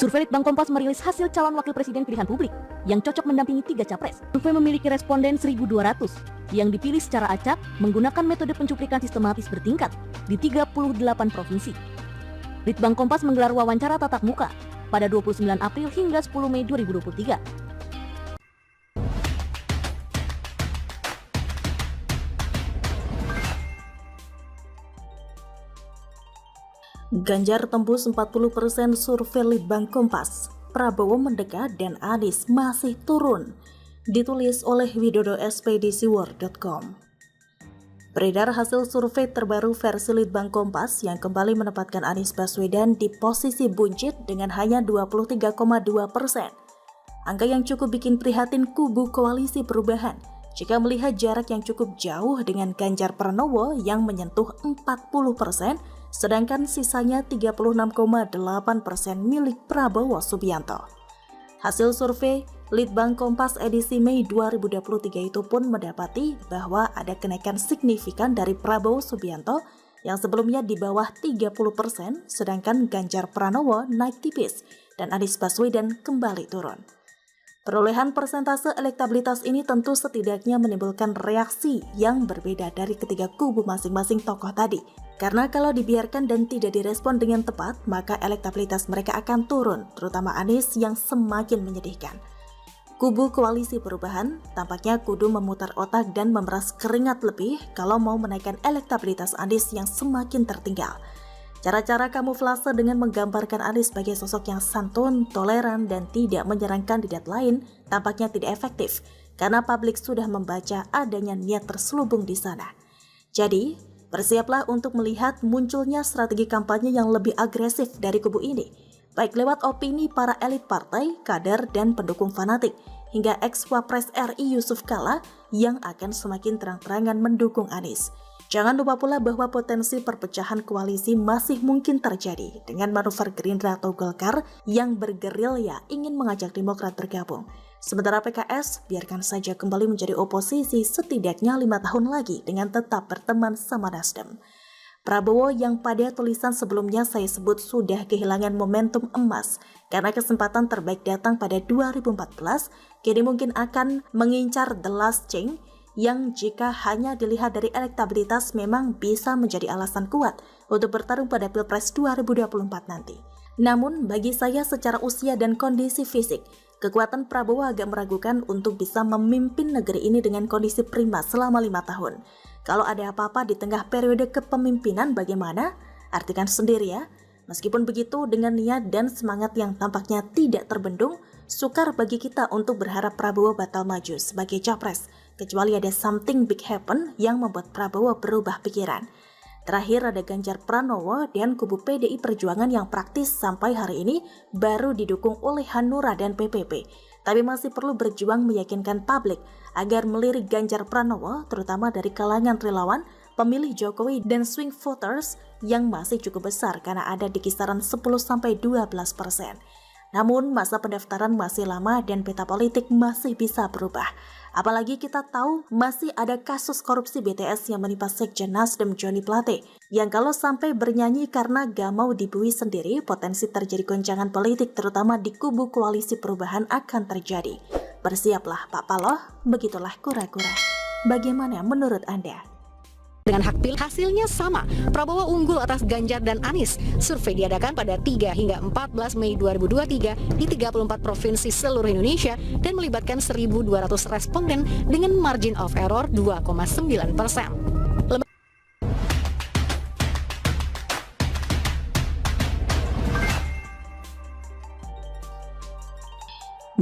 Survei Litbang Kompas merilis hasil calon wakil presiden pilihan publik yang cocok mendampingi 3 capres. Survei memiliki responden 1.200 yang dipilih secara acak menggunakan metode pencuplikan sistematis bertingkat di 38 provinsi. Litbang Kompas menggelar wawancara tatap muka pada 29 April hingga 10 Mei 2023. Ganjar tembus 40% survei Litbang Kompas, Prabowo mendekat dan Anies masih turun. Ditulis oleh Widodo Ekspedisiwar.com. Beredar hasil survei terbaru versi Litbang Kompas yang kembali menempatkan Anies Baswedan di posisi buncit dengan hanya 23,2%. Angka yang cukup bikin prihatin kubu Koalisi Perubahan jika melihat jarak yang cukup jauh dengan Ganjar Pranowo yang menyentuh 40%, sedangkan sisanya 36,8% milik Prabowo Subianto. Hasil survei Litbang Kompas edisi Mei 2023 itu pun mendapati bahwa ada kenaikan signifikan dari Prabowo Subianto yang sebelumnya di bawah 30%, sedangkan Ganjar Pranowo naik tipis dan Anies Baswedan kembali turun. Perolehan persentase elektabilitas ini tentu setidaknya menimbulkan reaksi yang berbeda dari ketiga kubu masing-masing tokoh tadi. Karena kalau dibiarkan dan tidak direspon dengan tepat, maka elektabilitas mereka akan turun, terutama Anies yang semakin menyedihkan. Kubu Koalisi Perubahan tampaknya kudu memutar otak dan memeras keringat lebih kalau mau menaikkan elektabilitas Anies yang semakin tertinggal. Cara-cara kamuflase dengan menggambarkan Anies sebagai sosok yang santun, toleran, dan tidak menyerang kandidat lain tampaknya tidak efektif karena publik sudah membaca adanya niat terselubung di sana. Jadi, bersiaplah untuk melihat munculnya strategi kampanye yang lebih agresif dari kubu ini, baik lewat opini para elit partai, kader, dan pendukung fanatik, hingga ex-Wapres RI Yusuf Kala yang akan semakin terang-terangan mendukung Anies. Jangan lupa pula bahwa potensi perpecahan koalisi masih mungkin terjadi dengan manuver Gerindra atau Golkar yang bergerilya ingin mengajak Demokrat bergabung. Sementara PKS biarkan saja kembali menjadi oposisi setidaknya 5 tahun lagi dengan tetap berteman sama Nasdem. Prabowo yang pada tulisan sebelumnya saya sebut sudah kehilangan momentum emas karena kesempatan terbaik datang pada 2014, kini mungkin akan mengincar the last chance yang jika hanya dilihat dari elektabilitas memang bisa menjadi alasan kuat untuk bertarung pada Pilpres 2024 nanti. Namun bagi saya secara usia dan kondisi fisik, kekuatan Prabowo agak meragukan untuk bisa memimpin negeri ini dengan kondisi prima selama 5 tahun. Kalau ada apa-apa di tengah periode kepemimpinan bagaimana? Artikan sendiri ya. Meskipun begitu, dengan niat dan semangat yang tampaknya tidak terbendung, sukar bagi kita untuk berharap Prabowo batal maju sebagai capres, kecuali ada something big happen yang membuat Prabowo berubah pikiran. Terakhir ada Ganjar Pranowo dan kubu PDI Perjuangan yang praktis sampai hari ini baru didukung oleh Hanura dan PPP. Tapi masih perlu berjuang meyakinkan publik agar melirik Ganjar Pranowo, terutama dari kalangan relawan, pemilih Jokowi dan swing voters yang masih cukup besar karena ada di kisaran 10-12%. Namun masa pendaftaran masih lama dan peta politik masih bisa berubah. Apalagi kita tahu masih ada kasus korupsi BTS yang menimpa Sekjen Nasdem Joni Plate, yang kalau sampai bernyanyi karena gak mau dibui sendiri, potensi terjadi goncangan politik terutama di kubu Koalisi Perubahan akan terjadi. Bersiaplah Pak Paloh, begitulah kura-kura. Bagaimana menurut Anda? Dengan hak pilih hasilnya sama, Prabowo unggul atas Ganjar dan Anies. Survei diadakan pada 3 hingga 14 Mei 2023 di 34 provinsi seluruh Indonesia dan melibatkan 1.200 responden dengan margin of error 2,9%.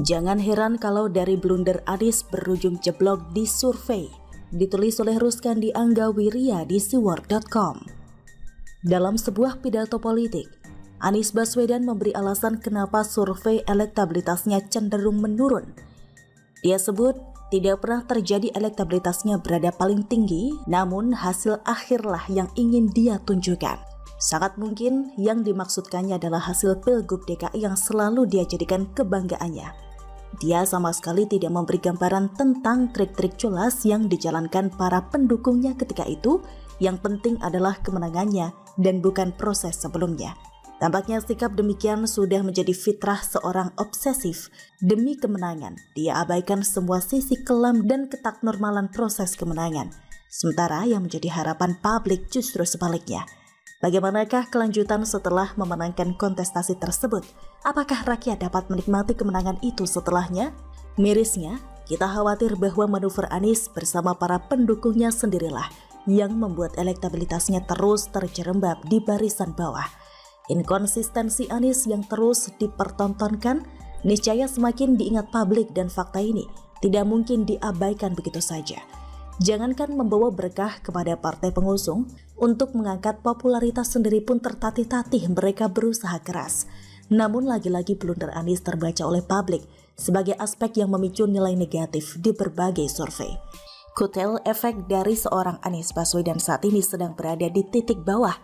Jangan heran kalau dari blunder Anies berujung jeblok di survei. Ditulis oleh Ruskandi Angga Wirya di siwar.com. Dalam sebuah pidato politik, Anies Baswedan memberi alasan kenapa survei elektabilitasnya cenderung menurun. Dia sebut tidak pernah terjadi elektabilitasnya berada paling tinggi, namun hasil akhirlah yang ingin dia tunjukkan. Sangat mungkin yang dimaksudkannya adalah hasil Pilgub DKI yang selalu dia jadikan kebanggaannya. Dia sama sekali tidak memberi gambaran tentang trik-trik culas yang dijalankan para pendukungnya ketika itu. Yang penting adalah kemenangannya dan bukan proses sebelumnya. Tampaknya sikap demikian sudah menjadi fitrah seorang obsesif. Demi kemenangan, dia abaikan semua sisi kelam dan ketaknormalan proses kemenangan. Sementara yang menjadi harapan publik justru sebaliknya. Bagaimanakah kelanjutan setelah memenangkan kontestasi tersebut? Apakah rakyat dapat menikmati kemenangan itu setelahnya? Mirisnya, kita khawatir bahwa manuver Anies bersama para pendukungnya sendirilah yang membuat elektabilitasnya terus terjerembab di barisan bawah. Inkonsistensi Anies yang terus dipertontonkan niscaya semakin diingat publik dan fakta ini tidak mungkin diabaikan begitu saja. Jangankan membawa berkah kepada partai pengusung, untuk mengangkat popularitas sendiri pun tertatih-tatih mereka berusaha keras. Namun lagi-lagi blunder Anies terbaca oleh publik sebagai aspek yang memicu nilai negatif di berbagai survei. Kutel efek dari seorang Anies Baswedan saat ini sedang berada di titik bawah,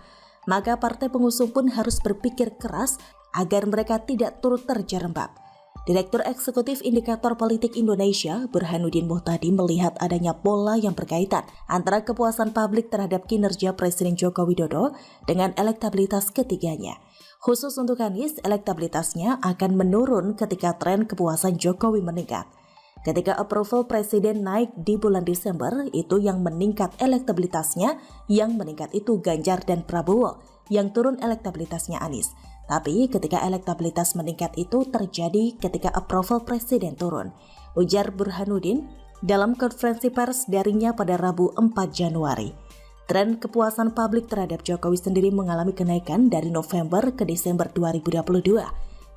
maka partai pengusung pun harus berpikir keras agar mereka tidak turut terjerembab. Direktur Eksekutif Indikator Politik Indonesia, Burhanuddin Muhtadi, melihat adanya pola yang berkaitan antara kepuasan publik terhadap kinerja Presiden Joko Widodo dengan elektabilitas ketiganya. Khusus untuk Anies, elektabilitasnya akan menurun ketika tren kepuasan Jokowi meningkat. Ketika approval Presiden naik di bulan Desember, itu yang meningkat elektabilitasnya, yang meningkat itu Ganjar dan Prabowo, yang turun elektabilitasnya Anies. Tapi ketika elektabilitas meningkat itu terjadi ketika approval Presiden turun, ujar Burhanuddin dalam konferensi pers darinya pada Rabu 4 Januari. Tren kepuasan publik terhadap Jokowi sendiri mengalami kenaikan dari November ke Desember 2022.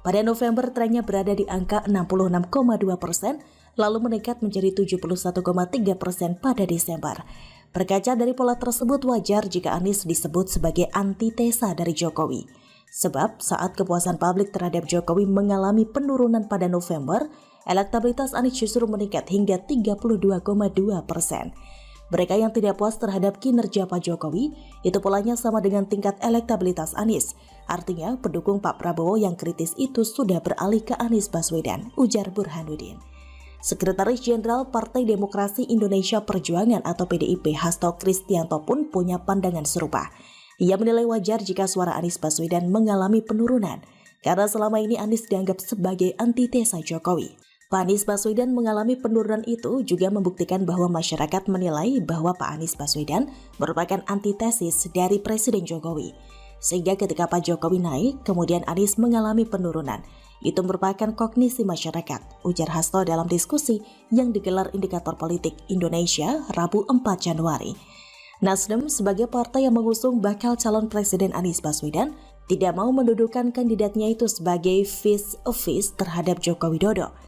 Pada November trennya berada di angka 66,2%, lalu meningkat menjadi 71,3% pada Desember. Berkaca dari pola tersebut, wajar jika Anies disebut sebagai antitesa dari Jokowi. Sebab saat kepuasan publik terhadap Jokowi mengalami penurunan pada November, elektabilitas Anies justru meningkat hingga 32,2%. Mereka yang tidak puas terhadap kinerja Pak Jokowi, itu polanya sama dengan tingkat elektabilitas Anies. Artinya pendukung Pak Prabowo yang kritis itu sudah beralih ke Anies Baswedan, ujar Burhanuddin. Sekretaris Jenderal Partai Demokrasi Indonesia Perjuangan atau PDIP Hasto Kristianto pun punya pandangan serupa. Ia menilai wajar jika suara Anies Baswedan mengalami penurunan, karena selama ini Anies dianggap sebagai antitesa Jokowi. Pak Anies Baswedan mengalami penurunan itu juga membuktikan bahwa masyarakat menilai bahwa Pak Anies Baswedan merupakan antitesis dari Presiden Jokowi. Sehingga ketika Pak Jokowi naik, kemudian Anies mengalami penurunan. Itu merupakan kognisi masyarakat, ujar Hasto dalam diskusi yang digelar Indikator Politik Indonesia Rabu 4 Januari. Nasdem sebagai partai yang mengusung bakal calon Presiden Anies Baswedan tidak mau mendudukan kandidatnya itu sebagai vis-a-vis terhadap Joko Widodo.